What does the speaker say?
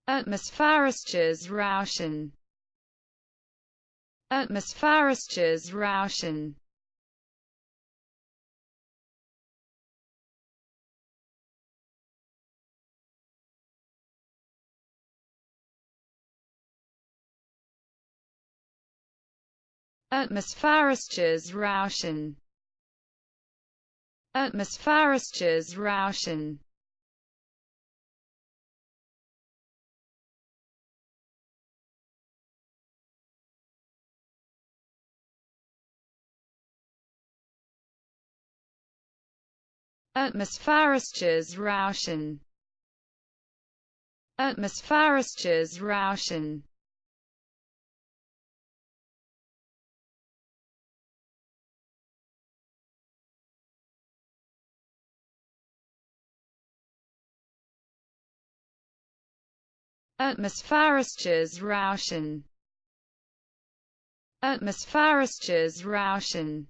atmosphärisches Rauschen, atmosphärisches Rauschen, atmosphärisches Rauschen, atmosphärisches Rauschen, atmosphärisches Rauschen, atmosphärisches Rauschen, atmosphärisches Rauschen, atmosphärisches Rauschen.